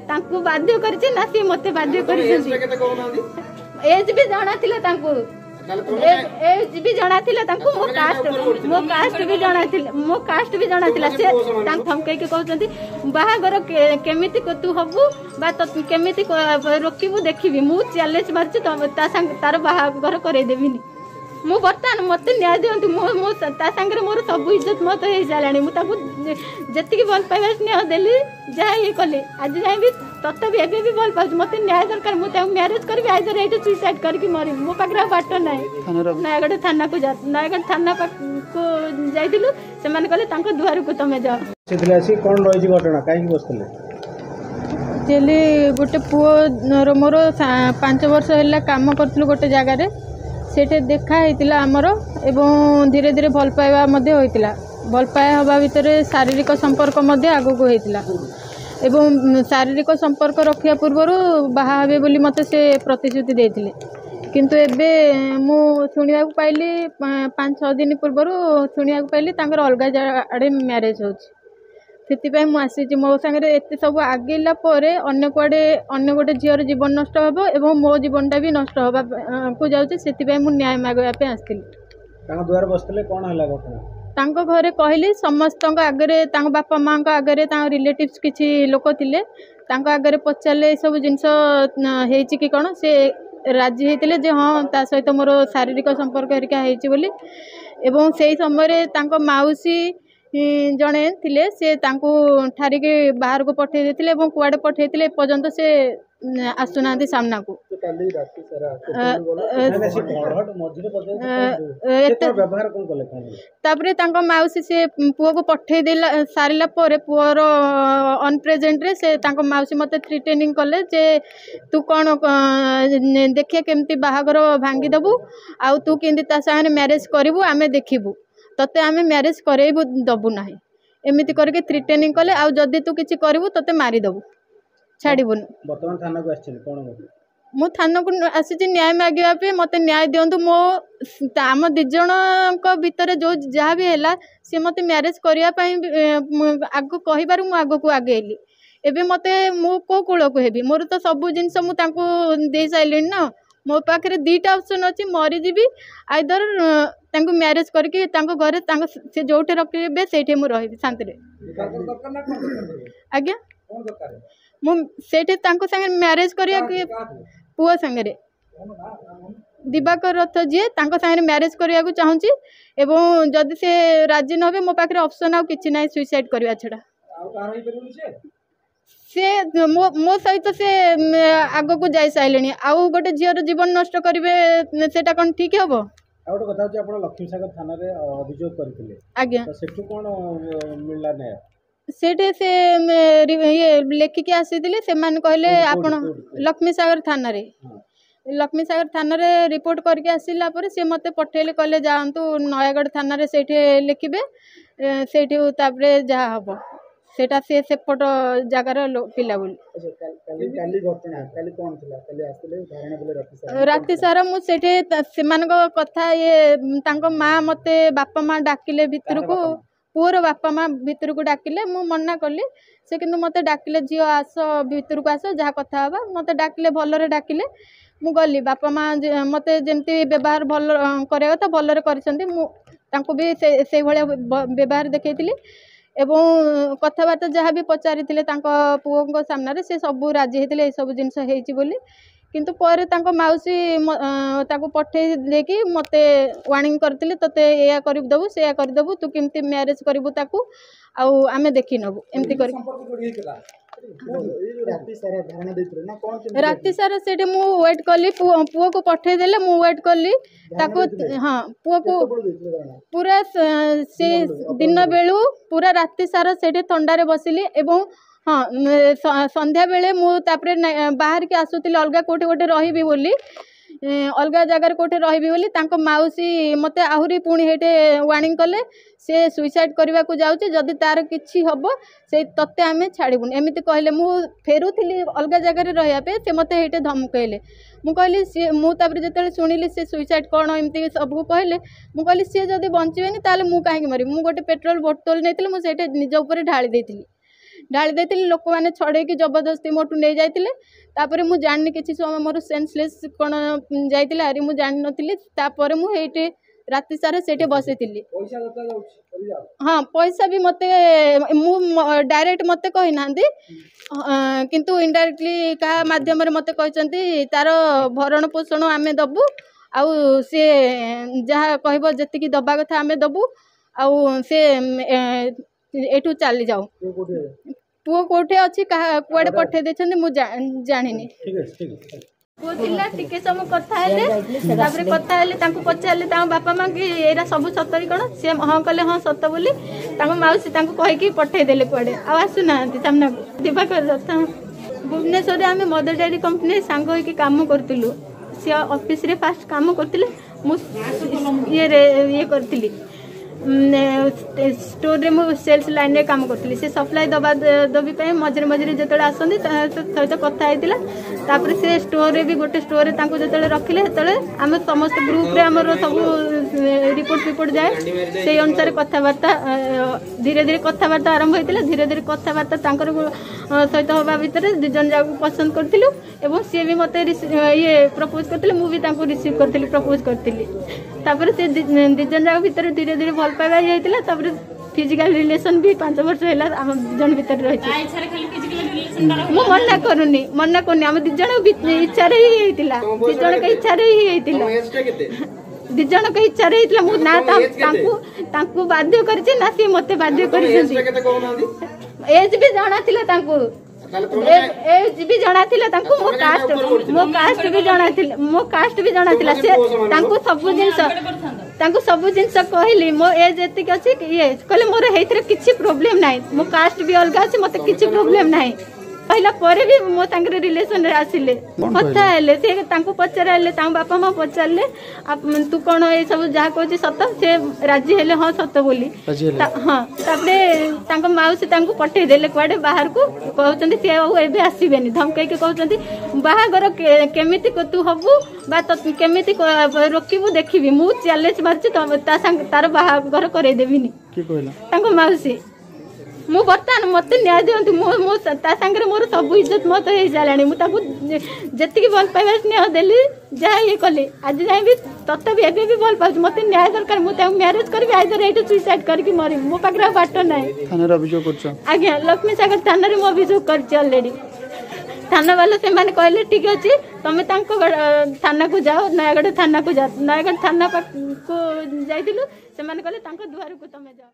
तांकु बाध्य करछे ना सी मते बाध्य करछे एज भी जाना थिला तांकु एज भी जाना थिला तांकु मो कास्ट भी जाना थिला मो कास्ट भी जाना थिला से तांक थमके के कहउछंती बाहागर केमिति को तू हबु बा त केमिति रोकिबु देखिबी मु चैलेंज मारछि ता संग तार बाहागर करे देबिनी मु बर्तमान मत न्याय दिंतु मो संगे मोर सब इज्जत मत हो सारे मुझे जी भल पाइबा स्नेह देली जहाँ ये कले आज जाए भी तथापि एवं भी भल पाऊँ मत न्याय दरकार मुझे मैरेज करी आइदर ये सुइसाइड करके मरी मो पाखे बाट ना नयगढ़ थाना को नयगढ़ थाना को जाइलु से कहले दुआर को तुम जाओ कौन रही घटना कहीं बसते गोटे पुओर मोर 5 वर्ष है कम करूँ गोटे जगार सेठे देखा होता आमर एवं धीरे धीरे भल पाइबा होता भल पाया हवा भितर शारीरिक संपर्क आगू होता एवं शारीरिक संपर्क रखा पूर्वर बाहा हे बोली मते से प्रतिश्रुति देथिले किंतु एबे मु सुनिया पाइली 5-6 दिन पूर्वर सुनिया पाइली तांकर अलगा आड़े मैरेज होछि से मुझे मो सागर एत सब आगेला अन्य कुआडे अन्य गोटे झीर जीवन नष्ट हम और मो जीवनटा भी नष्ट हवा को जाऊँगी से न्याय मागवाई आसती घरे कहली समस्त आगे बापा माँ आगे रिलेटिव्स किसी लोक थे आगे पचारे सब जिनस कि कौन से राजी होते जे हाँ ता सहित मोर शारीरिक संपर्क हेरिका होली एवं से समय माउसी जड़े थिले से ठारिके बाहर को पठे देथिले एवं कुआडे पठे थिले पर्यंत से आसुना सामना को तापरे माउसी से पुओ को पठे देला सारिला पुओर अनप्रेजेंट रे से माउसी मते थ्रेटनिंग कले जे तू कौन देखिए केमती बाहागर भांगी दबु आउ तू केमती ता साथे मैरिज करिवु आमे देखिबु तते आमे मैरिज करेबु दबु नाही एमिति करके थ्रेटनिंग कले आउ जदी तू किछि करिवु तते मारी दबु छाड़बुन वर्तमान थाना को आछिल कोन मु थाना को आसी न्याय मागिया पे मते न्याय दियंतु मो आम दि जण को भितर जो जहाँ भी है सी मते मैरिज करिया आगो कहिबारु मु आगो को आगे एली एबे मते मु को कूल को हेबी मोर तो सब जिनस मु तांको दे साइलिन ना मो पाखे 2टा ऑप्शन अच्छी मरीजी आइदर तांको मैरिज करके तांको घरे से जोटे रखे से मुझे रही शांति आज्ञा मुझे संगे मैरिज करिया पुओ संगे दिवाकर रथ जी संगे मैरिज करिया को चाहूँगी एवं जदि से राजी न हो मो पाखे ऑप्शन आउ किछि ना सुइसाइड करवा छड़ा से मो सहित से आग को जाई साइलेनी आउ गोटे झीर जीवन नष्ट करेंगे सेटा कौन ठीक हे लक्ष्मीसागर थाना रे अभियोग करथिले आज्ञा तो सेठु कोन मिलला नै सेठे से ये लेखिकी आसीथिले से मान कहले आपण लक्ष्मीसागर थाना रे लक्ष्मीसागर थाना रे रिपोर्ट करके आसिला पर से मते पठेले कहले जांतु नयागढ़ थाना रे सेठे लिखिबे सेठे तापरे जा हबो सेटा से सेपट जगार पिला बोली राति सारा मुझे कथा ये माँ मते बापा माँ डाकिले भितर को पुअर बापा माँ भितर को डाकिले मु मना कली से किंतु मते डाकिले झील आस भितर को आस जहाँ कथा हवा मते डाकिले भलरे डाकिले मु गली बापा माँ मते जेमती व्यवहार भल करिया कथा भलरे करिसंती मु तांको भी से भलिया व्यवहार देखैतिली एवं कथबार्ता जहाँ भी पचारि पुओ सामने से सब राजी होते ये सब जिनस बोली किंतु पर माउसी पठे देकी मते वार्निंग करते तोते या करदेबू से करदेबू तू केमती मैरिज करू ताकू आमे देखी नबू एमती कर राति सारा से वेट कली पुओ को पठे देले मु वेट कली ताको हाँ पुओ को पूरा से दिन बेलू पूरा राति सारा से थंडारे बसिली एवं हाँ संध्या बेले मुझे बाहर के आसुली अलग कोटे गोटे रही बोली अलग जगार कोटे रही बोली माउसी मते आहुरी पुणी हेटे वार्निंग कले से सुइसाइड करने को जाऊँचे जदि तार किसी हम से तत्ते आम छाड़बुन एमती कहले मु फेरुली अलग जगार रही से मते हेटे धमकैले मु कहली सी मुझे जो शुणिली से सुइसाइड कौन एमती सबको कहले मु कहली सी जदि बंचबेनी ताले मु कहीं मरी मु गोटे पेट्रोल बोतल नहीं मुझे निज उपर ढाली देती ढाली देती लोक मैंने छड़े जबरदस्ती मोटू नहीं जाते तापर मुझे जानी किसी समय मोर सेन्सलेस कौन जाइए हारी मुझे जानी नी मुझे राति सारा से बसई हाँ पैसा भी मत डायरेक्ट मत कही ना किंतु इनडायरेक्टली क्या मध्यम मत कहते तार भरण पोषण आम दबू आउ सी जहाँ कह जी दबा कथा आम दबू आउ सी एठू चली जाऊ पुओ कोठे अच्छी कुआडे पठे देछन मुझे जानी पुओ थिला टिके समय कथा तापर पचारे बापा माँ कि एरा सब सतरी कौन सी हाँ कले हाँ सत बोली मौसी कहीकि पठेदेले कुआडे आसुना सामना दिवाकर दत्त भुवनेश्वर आम मदर डेयरी कंपनी सांग होइकी काम करथिलु सी ऑफिस रे फास्ट काम करथिले मु ये करथिली स्टोर रे मु सेल्स लाइन रे काम करथिली से सप्लाई दबा दबी पे मझे मझे जो आसती सहित कथा होता तापर से स्टोर रे भी गोटे स्टोर रे तांको जो रखिले आम समस्त ग्रुप रे आमर सब रिपोर्ट जाए से अनुसार कथबार्ता धीरे धीरे कथबार्ता आरंभ होता धीरे धीरे कथबार्ता सहित हवा भितर दु जन जाक पसंद करूँ एवं सी भी मत ये प्रपोज करते मुझे रिसीव करी प्रपोज करी तापर से दिजन जाक भितर धीरे धीरे भल पाइबा जाता फिजिकल रिलेशन भी 5 वर्ष है आम जन भीतर रही मना करूनी आम दिज इच्छा दिज इच्छा दिज इच्छा ना बाध्य कर सी मत बाध्य कर एज भी जाना एज भी जाना मो कास्ट भी जाना सब जिनस कहली मो एज एति अच्छी ये कहले मोर हेइथरे किछि प्रॉब्लम नाही मो कास्ट भी अलग अछि मते किछि प्रॉब्लम नाही पहला परे भी मो संगे रिलेशन रे आसिले कथा हेले से तांको पचराले तां बापा मां पचराले तू कोन ए सब जहा कहछि सत से राजी हेले हां सत बोली हां तापरे तांको माउसी तांको पठे देले कुआडे बाहर को कहउचंदी से एबे आसीबेनी धमकई के कहउचंदी बाहागर केमिति को तू हबु बा त केमिति रोकिबु देखिबी मु चैलेंज मारछि ता संग तार बाहागर करे देबिनी की कहला तांको माउसी मु बर्तमान मत न्याय दिंतु मो सागर मोर सब इज्जत मत हो सारे मुझे जी भल पाइबा स्नेह देली जहाँ ये कली आज जाए भी तथापि एबे भी भल पाऊँ मत न्याय दरकार मुझे मैरेज करी आइदर ये सुइसाइड करके मरी मो पाखे बाट ना आज्ञा लक्ष्मी सागर थाना मु अभियोग कर थाना वाला से मैंने कहले ठीक अच्छे तुम थाना को जाओ नयागढ़ थाना को जाओ नयागढ़ थाना को जाइलु से कहले दुआर को तुम जाओ।